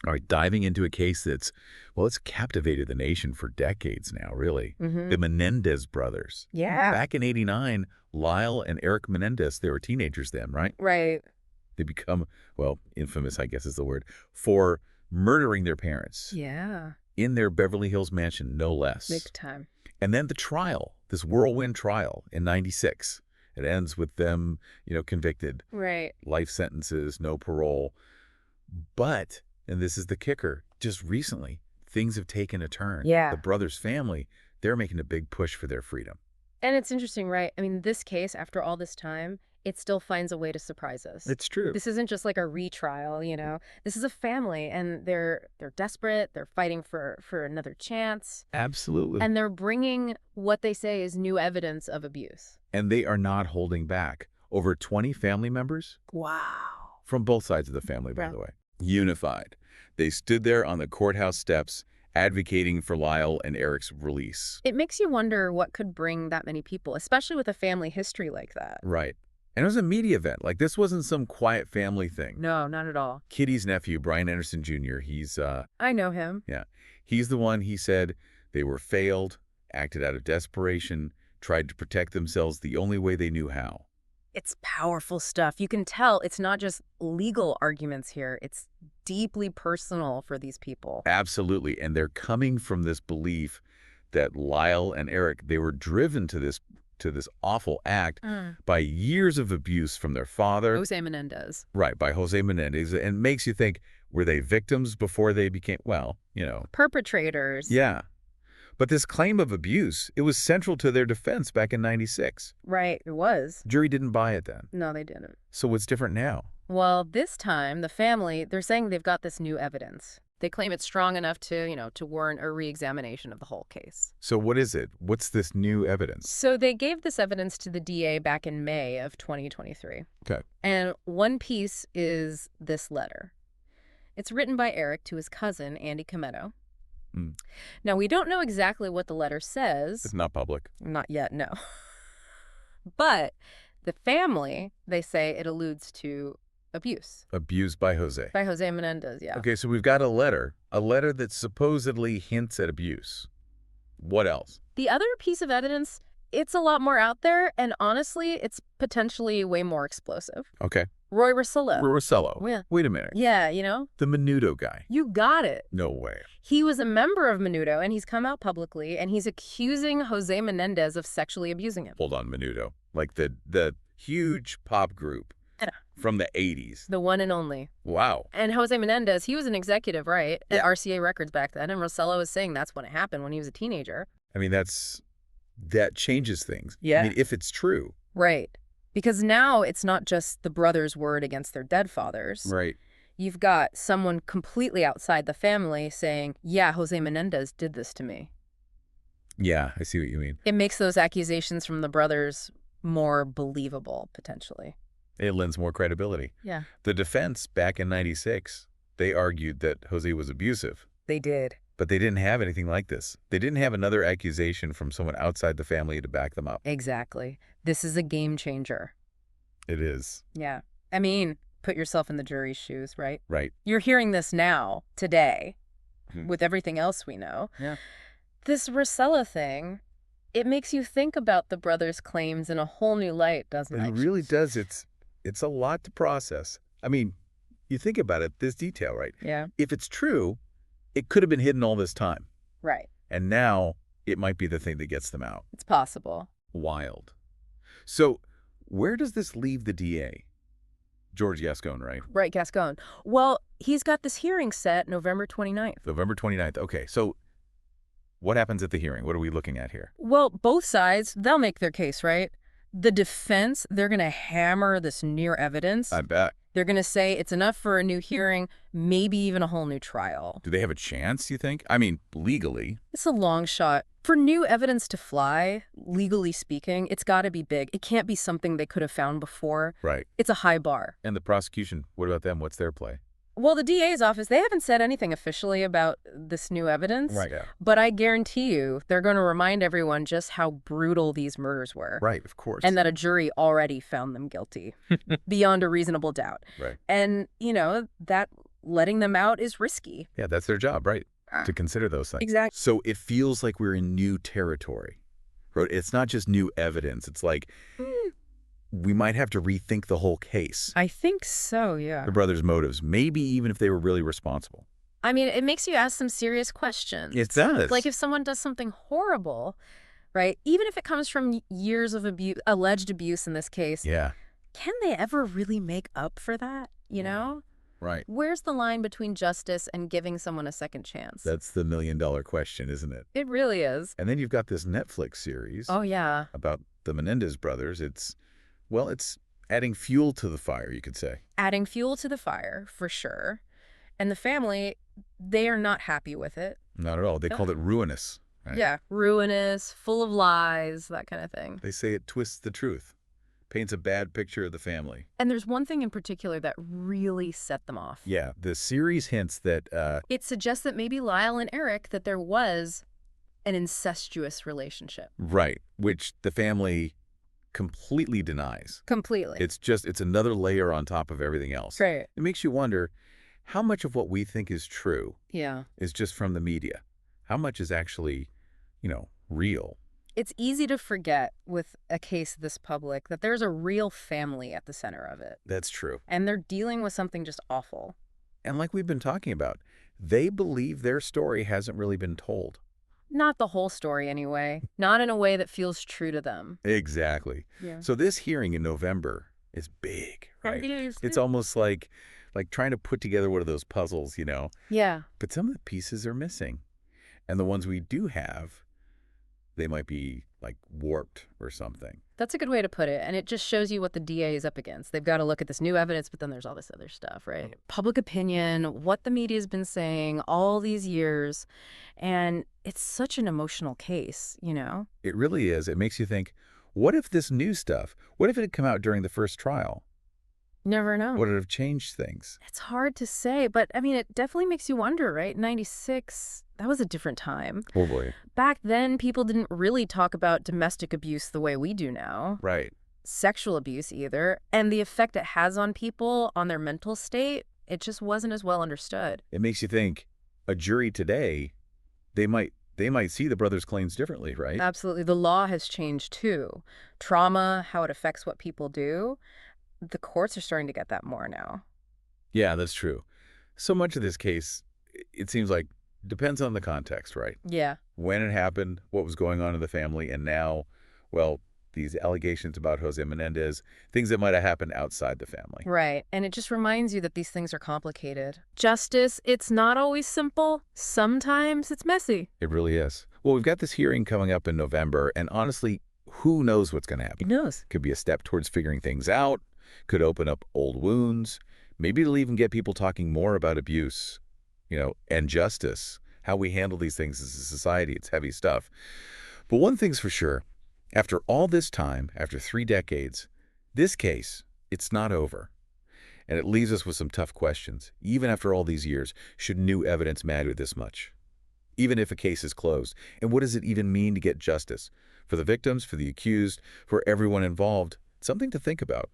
All right, diving into a case that's, well, it's captivated the nation for decades now, really. The Menendez brothers. Yeah. Back in '89, Lyle and Eric Menendez, they were teenagers then, right? Right. They become, well, infamous, I guess is the word, for murdering their parents. Yeah. In their Beverly Hills mansion, no less. Big time. And then the trial, this whirlwind trial in '96. It ends with them, convicted. Right. Life sentences, no parole. But, and this is the kicker, just recently, things have taken a turn. Yeah. The brothers' family, they're making a big push for their freedom. And it's interesting, right? I mean, this case, after all this time, it still finds a way to surprise us. It's true. This isn't just like a retrial, This is a family, and they're desperate. They're fighting for another chance. Absolutely. And they're bringing what they say is new evidence of abuse. And they are not holding back. Over 20 family members? Wow. From both sides of the family, by the way. Unified. They stood there on the courthouse steps advocating for Lyle and Eric's release. It makes you wonder what could bring that many people, especially with a family history like that. Right. And it was a media event. Like, this wasn't some quiet family thing. No, not at all. Kitty's nephew, Brian Anderson Jr., he's... I know him. Yeah. He's the one, he said, they were failed, acted out of desperation, tried to protect themselves the only way they knew how. It's powerful stuff. You can tell it's not just legal arguments here. It's deeply personal for these people. Absolutely. And they're coming from this belief that Lyle and Eric, they were driven to this awful act by years of abuse from their father. Jose Menendez. Right, by Jose Menendez. And makes you think, were they victims before they became, perpetrators. Yeah. But this claim of abuse, it was central to their defense back in '96. Right, it was. Jury didn't buy it then. No, they didn't. So what's different now? Well, this time, the family, they're saying they've got this new evidence. They claim it's strong enough to, to warrant a re-examination of the whole case. So what is it? What's this new evidence? So they gave this evidence to the DA back in May of 2023. Okay. And one piece is this letter. It's written by Eric to his cousin, Andy Cometto. Now, we don't know exactly what the letter says. It's not public. Not yet, no. But the family, they say it alludes to abuse. Abused by Jose. By Jose Menendez, yeah. Okay, so we've got a letter that supposedly hints at abuse. What else? The other piece of evidence, it's a lot more out there, and honestly, it's potentially way more explosive. Okay. Roy Rosillo. Roy Rosillo. Yeah. Wait a minute. Yeah, The Menudo guy. You got it. No way. He was a member of Menudo, and he's come out publicly, and he's accusing Jose Menendez of sexually abusing him. Hold on, Menudo. Like the huge pop group from the 80s. The one and only. Wow. And Jose Menendez, he was an executive, right, at RCA Records back then, and Rosillo was saying that's when it happened, when he was a teenager. I mean, that changes things. Yeah. I mean, if it's true. Right. Because now it's not just the brothers' word against their dead fathers. Right. You've got someone completely outside the family saying, yeah, Jose Menendez did this to me. Yeah, I see what you mean. It makes those accusations from the brothers more believable, potentially. It lends more credibility. Yeah. The defense back in '96, they argued that Jose was abusive. They did. But they didn't have anything like this. They didn't have another accusation from someone outside the family to back them up. Exactly. This is a game changer. It is. Yeah. I mean, put yourself in the jury's shoes, right? Right. You're hearing this now, today, with everything else we know. Yeah. This Rosillo thing, it makes you think about the brothers' claims in a whole new light, doesn't it? It really does. It's a lot to process. I mean, you think about it, this detail, right? Yeah. If it's true, it could have been hidden all this time. Right. And now it might be the thing that gets them out. It's possible. Wild. So where does this leave the DA? George Gascon, right? Right, Gascon. Well, he's got this hearing set November 29th. November 29th. Okay, so what happens at the hearing? What are we looking at here? Well, both sides, they'll make their case, right? The defense, they're going to hammer this near evidence. I bet. They're going to say it's enough for a new hearing, maybe even a whole new trial. Do they have a chance, you think? I mean, legally. It's a long shot. For new evidence to fly, legally speaking, it's got to be big. It can't be something they could have found before. Right. It's a high bar. And the prosecution, what about them? What's their play? Well, the DA's office, they haven't said anything officially about this new evidence. Right. Yeah. But I guarantee you, they're going to remind everyone just how brutal these murders were. Right, of course. And that a jury already found them guilty, beyond a reasonable doubt. Right. And, that letting them out is risky. Yeah, that's their job, right? To consider those things. Exactly. So it feels like we're in new territory. Right? It's not just new evidence. It's like we might have to rethink the whole case. I think so, yeah. The brothers' motives, maybe even if they were really responsible. I mean, it makes you ask some serious questions. It does. Like if someone does something horrible, right, even if it comes from years of abuse, alleged abuse in this case, Yeah. can they ever really make up for that, you know? Right. Where's the line between justice and giving someone a second chance? That's the million-dollar question, isn't it? It really is. And then you've got this Netflix series Oh, yeah. about the Menendez brothers. It's adding fuel to the fire, you could say. Adding fuel to the fire, for sure. And the family, they are not happy with it. Not at all. They called it ruinous. Right? Yeah, ruinous, full of lies, that kind of thing. They say it twists the truth, paints a bad picture of the family. And there's one thing in particular that really set them off. Yeah, the series hints that It suggests that maybe Lyle and Eric, that there was an incestuous relationship. right, which the family completely denies. Completely. It's another layer on top of everything else. Right. It makes you wonder how much of what we think is true Yeah. is just from the media. How much is actually, real? It's easy to forget with a case this public that there's a real family at the center of it. That's true. And they're dealing with something just awful. And like we've been talking about, they believe their story hasn't really been told. Not the whole story anyway. Not in a way that feels true to them. Exactly. Yeah. So this hearing in November is big, right? It is. It's almost like trying to put together one of those puzzles, Yeah. But some of the pieces are missing. And the ones we do have, they might be like warped or something. That's a good way to put it. And it just shows you what the DA is up against. They've got to look at this new evidence, but then there's all this other stuff, right? Public opinion, what the media's been saying all these years. And it's such an emotional case, It really is. It makes you think, what if this new stuff, what if it had come out during the first trial? Never know. Would it have changed things? It's hard to say, but I mean, it definitely makes you wonder, right? 96, that was a different time. Oh, boy. Back then, people didn't really talk about domestic abuse the way we do now. Right. Sexual abuse either. And the effect it has on people, on their mental state, it just wasn't as well understood. It makes you think a jury today, they might see the brothers' claims differently, right? Absolutely. The law has changed too. Trauma, how it affects what people do. The courts are starting to get that more now. Yeah, that's true. So much of this case, it seems like, depends on the context, right? Yeah. When it happened, what was going on in the family, and now, well, these allegations about Jose Menendez, things that might have happened outside the family. Right. And it just reminds you that these things are complicated. Justice, it's not always simple. Sometimes it's messy. It really is. Well, we've got this hearing coming up in November, and honestly, who knows what's going to happen? Who knows? Could be a step towards figuring things out, could open up old wounds. Maybe it'll even get people talking more about abuse, and justice, how we handle these things as a society. It's heavy stuff. But one thing's for sure, after all this time, after 3 decades, this case, it's not over. And it leaves us with some tough questions. Even after all these years, should new evidence matter this much? Even if a case is closed? And what does it even mean to get justice? For the victims, for the accused, for everyone involved? Something to think about.